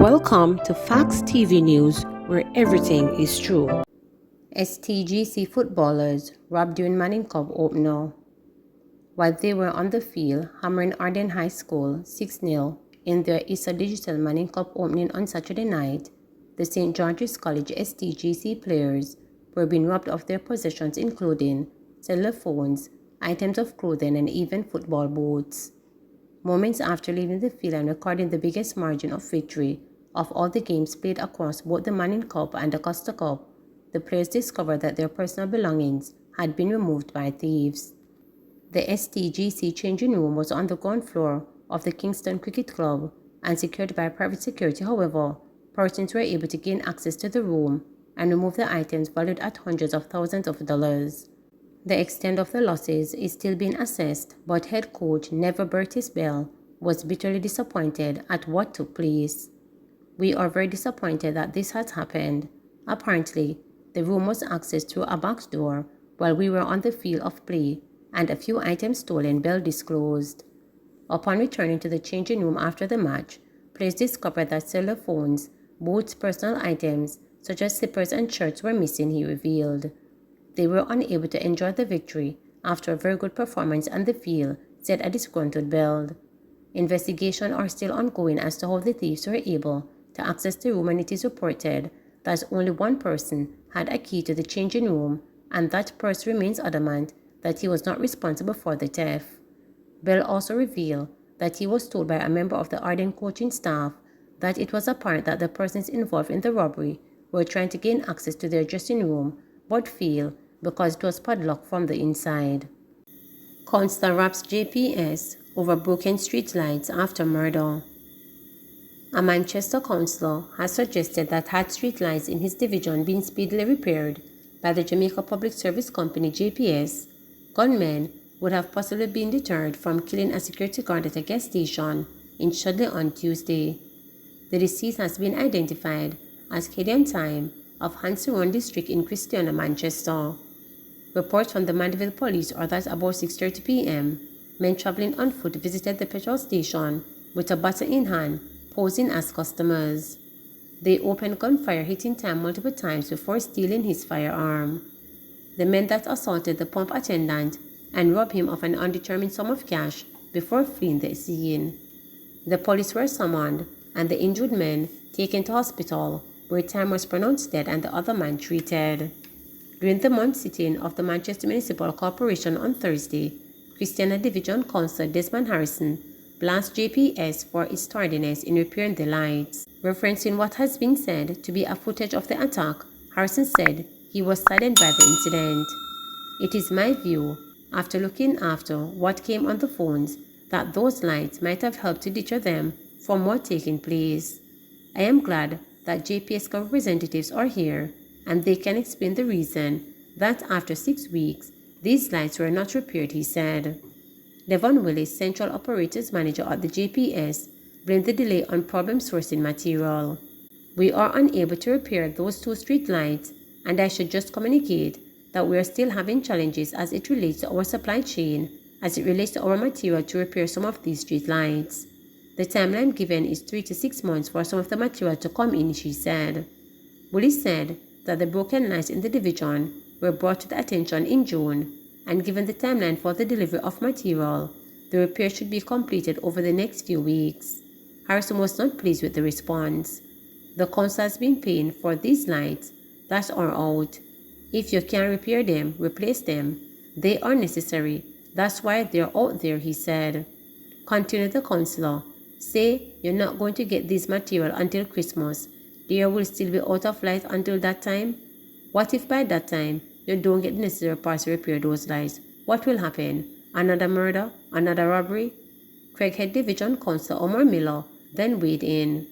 Welcome to Facts TV News, where everything is true. STGC footballers robbed during Manning Cup opener. While they were on the field hammering Arden High School 6-0 in their ISA Digital Manning Cup opening on Saturday night, the St. George's College STGC players were being robbed of their possessions, including cellular phones, items of clothing, and even football boots. Moments after leaving the field and recording the biggest margin of victory of all the games played across both the Manning Cup and the Costa Cup, the players discovered that their personal belongings had been removed by thieves. The STGC changing room was on the ground floor of the Kingston Cricket Club and secured by private security. However, persons were able to gain access to the room and remove the items valued at hundreds of thousands of dollars. The extent of the losses is still being assessed, but head coach Never Burtis Bell was bitterly disappointed at what took place. "We are very disappointed that this has happened. Apparently, the room was accessed through a back door while we were on the field of play, and a few items stolen," Bell disclosed. Upon returning to the changing room after the match, players discovered that cellular phones, boots, personal items such as slippers and shirts were missing, he revealed. "They were unable to enjoy the victory after a very good performance on the field," said a disgruntled Bell. Investigations are still ongoing as to how the thieves were able to access the room, and it is reported that only one person had a key to the changing room, and that person remains adamant that he was not responsible for the theft. Bell also revealed that he was told by a member of the Arden coaching staff that it was apparent that the persons involved in the robbery were trying to gain access to their dressing room but failed because it was padlocked from the inside. Councillor raps JPS over broken street lights after murder. A Manchester councillor has suggested that had street lights in his division been speedily repaired by the Jamaica Public Service Company JPS, gunmen would have possibly been deterred from killing a security guard at a gas station in Chudley on Tuesday. The deceased has been identified as Cadian Time of Hanseron District in Christiana, Manchester. Reports from the Mandeville Police are that about 6:30 p.m., men traveling on foot visited the petrol station with a bottle in hand, posing as customers. They opened gunfire, hitting Time multiple times before stealing his firearm. The men that assaulted the pump attendant and robbed him of an undetermined sum of cash before fleeing the scene. The police were summoned and the injured men taken to hospital, where Time was pronounced dead and the other man treated. During the month sitting of the Manchester Municipal Corporation on Thursday, Christiana Division Councillor Desmond Harrison blasts JPS for its tardiness in repairing the lights. Referencing what has been said to be a footage of the attack, Harrison said he was saddened by the incident. "It is my view, after looking after what came on the phones, that those lights might have helped to deter them from what taking place. I am glad that JPS representatives are here and they can explain the reason that after 6 weeks, these lights were not repaired," he said. Devon Willis, Central Operations Manager at the JPS, blamed the delay on problem sourcing material. "We are unable to repair those 2 street lights, and I should just communicate that we are still having challenges as it relates to our supply chain, as it relates to our material to repair some of these street lights. The timeline given is 3 to 6 months for some of the material to come in," she said. Willis said that the broken lights in the division were brought to the attention in June, and given the timeline for the delivery of material, the repair should be completed over the next few weeks. Harrison was not pleased with the response. "The council has been paying for these lights that are out. If you can repair them, replace them. They are necessary. That's why they're out there," he said. Continued the councillor, "Say you're not going to get this material until Christmas. There will still be out of light until that time. What if by that time you don't get the necessary parts to repair those lights? What will happen? Another murder? Another robbery?" Craighead Division Councillor Omar Miller then weighed in.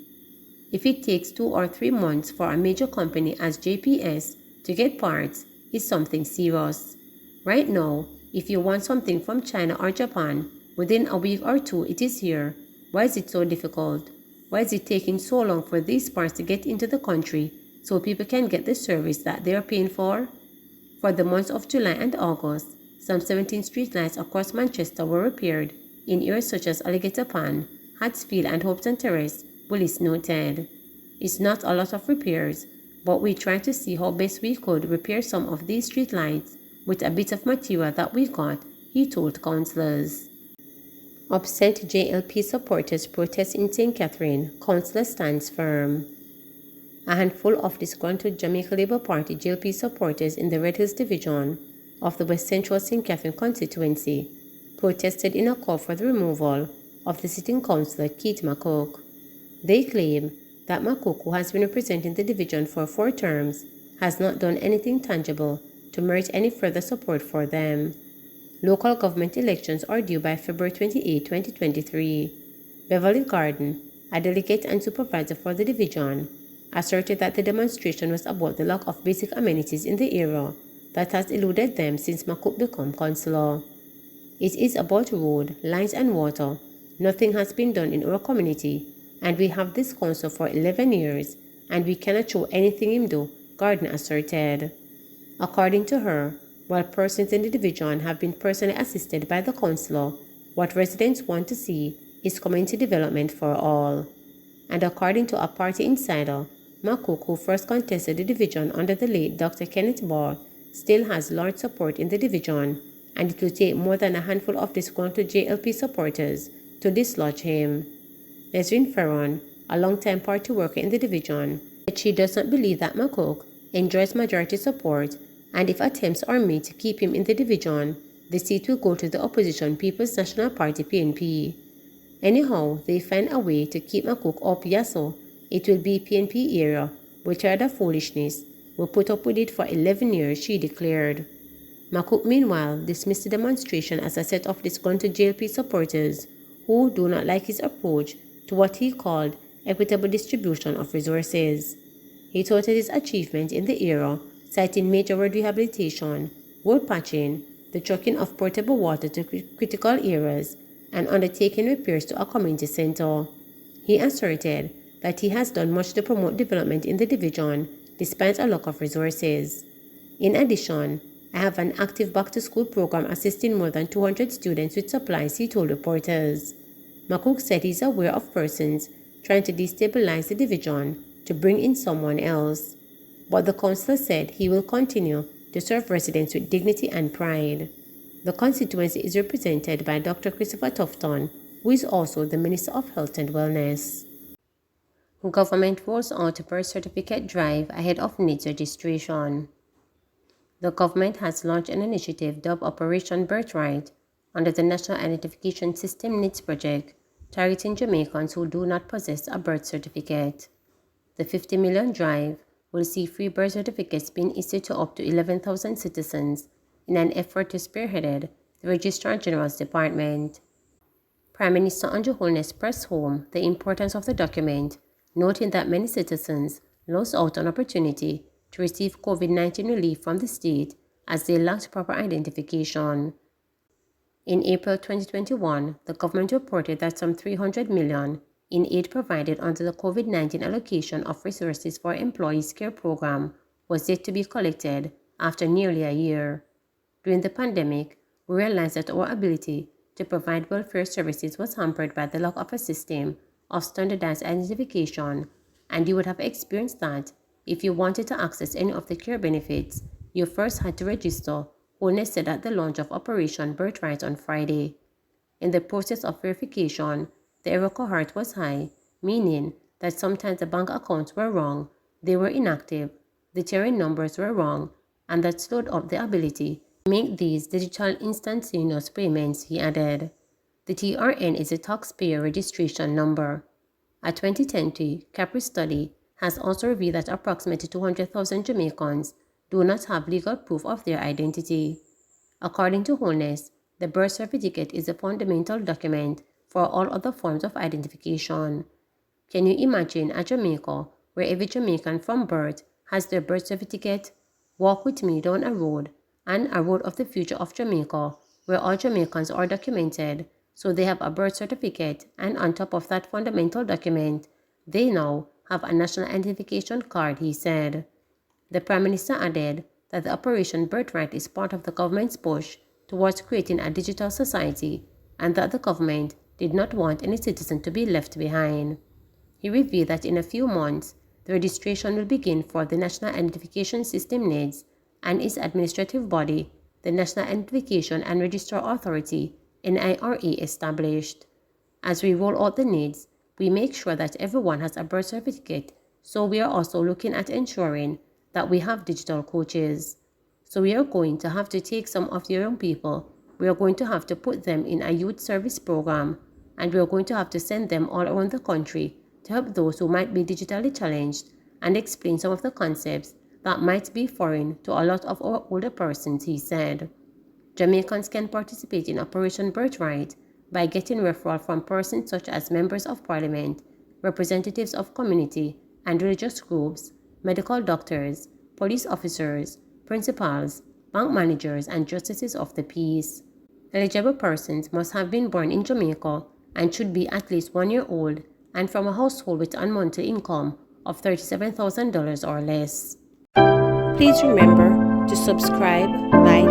"If it takes 2 or 3 months for a major company as JPS to get parts, it's something serious. Right now, if you want something from China or Japan, within a week or 2 it is here. Why is it so difficult? Why is it taking so long for these parts to get into the country so people can get the service that they are paying for?" For the months of July and August, some 17 streetlights across Manchester were repaired in areas such as Alligator Pan, Hatsfield and Hopton Terrace, Willis noted. It's not a lot of repairs, but we tried to see how best we could repair some of these street lights with a bit of material that we got, he told councillors. Upset JLP supporters protest in St. Catherine, councillor stands firm. A handful of disgruntled Jamaica Labour Party JLP supporters in the Red Hills division of the West Central St. Catherine constituency protested in a call for the removal of the sitting councillor Keith McCook. They claim that McCook, who has been representing the division for 4 terms, has not done anything tangible to merit any further support for them. Local government elections are due by February 28, 2023. Beverly Garden, a delegate and supervisor for the division, asserted that the demonstration was about the lack of basic amenities in the area that has eluded them since McCook became councillor. It is about road, lines and water. Nothing has been done in our community, and we have this council for 11 years, and we cannot show anything him do, Gardner asserted. According to her, while persons in the division have been personally assisted by the councillor, what residents want to see is community development for all. And according to a party insider, McCook, who first contested the division under the late Dr. Kenneth Barr, still has large support in the division, and it will take more than a handful of disgruntled JLP supporters to dislodge him. Nesrine Ferron, a long-time party worker in the division, said she does not believe that McCook enjoys majority support, and if attempts are made to keep him in the division, the seat will go to the opposition People's National Party PNP. Anyhow, they find a way to keep McCook up, yaso. It will be PNP area, which are the foolishness. We'll put up with it for 11 years, she declared. McCook, meanwhile, dismissed the demonstration as a set of disgruntled JLP supporters who do not like his approach to what he called equitable distribution of resources. He touted his achievement in the area, citing major road rehabilitation, road patching, the trucking of portable water to critical areas, and undertaking repairs to a community center. He asserted that he has done much to promote development in the division despite a lack of resources. In addition, I have an active back-to-school program assisting more than 200 students with supplies, he told reporters. McCook said he's aware of persons trying to destabilize the division to bring in someone else. But the councillor said he will continue to serve residents with dignity and pride. The constituency is represented by Dr. Christopher Tufton, who is also the Minister of Health and Wellness. Government rolls out a birth certificate drive ahead of NIDS registration. The government has launched an initiative dubbed Operation Birthright under the National Identification System NIDS project, targeting Jamaicans who do not possess a birth certificate. The 50 million drive will see free birth certificates being issued to up to 11,000 citizens in an effort to spearhead the Registrar General's Department. Prime Minister Andrew Holness pressed home the importance of the document, noting that many citizens lost out on opportunity to receive COVID-19 relief from the state as they lacked proper identification. In April 2021, the government reported that some $300 million in aid provided under the COVID-19 allocation of resources for employees care program was yet to be collected after nearly a year. During the pandemic, we realized that our ability to provide welfare services was hampered by the lack of a system of standardized identification, and you would have experienced that if you wanted to access any of the care benefits, you first had to register, Holness said at the launch of Operation Birthright on Friday. In the process of verification, the error cohort was high, meaning that sometimes the bank accounts were wrong, they were inactive, the TRN numbers were wrong, and that slowed up the ability to make these digital instantaneous payments, he added. The TRN is a taxpayer registration number. A 2020 Capri study has also revealed that approximately 200,000 Jamaicans do not have legal proof of their identity. According to Holness, the birth certificate is a fundamental document for all other forms of identification. Can you imagine a Jamaica where every Jamaican from birth has their birth certificate? Walk with me down a road of the future of Jamaica where all Jamaicans are documented, so they have a birth certificate, and on top of that fundamental document, they now have a national identification card, he said. The Prime Minister added that the Operation Birthright is part of the government's push towards creating a digital society, and that the government did not want any citizen to be left behind. He revealed that in a few months, the registration will begin for the National Identification System NIDS and its administrative body, the National Identification and Registrar Authority, NIRA, established. As we roll out the NIDS, we make sure that everyone has a birth certificate, so we are also looking at ensuring that we have digital coaches. So we are going to have to take some of the young people, we are going to have to put them in a youth service program, and we are going to have to send them all around the country to help those who might be digitally challenged and explain some of the concepts that might be foreign to a lot of our older persons, he said. Jamaicans can participate in Operation Birthright by getting referral from persons such as members of parliament, representatives of community and religious groups, medical doctors, police officers, principals, bank managers, and justices of the peace. Eligible persons must have been born in Jamaica and should be at least 1 year old and from a household with a monthly income of $37,000 or less. Please remember to subscribe, like,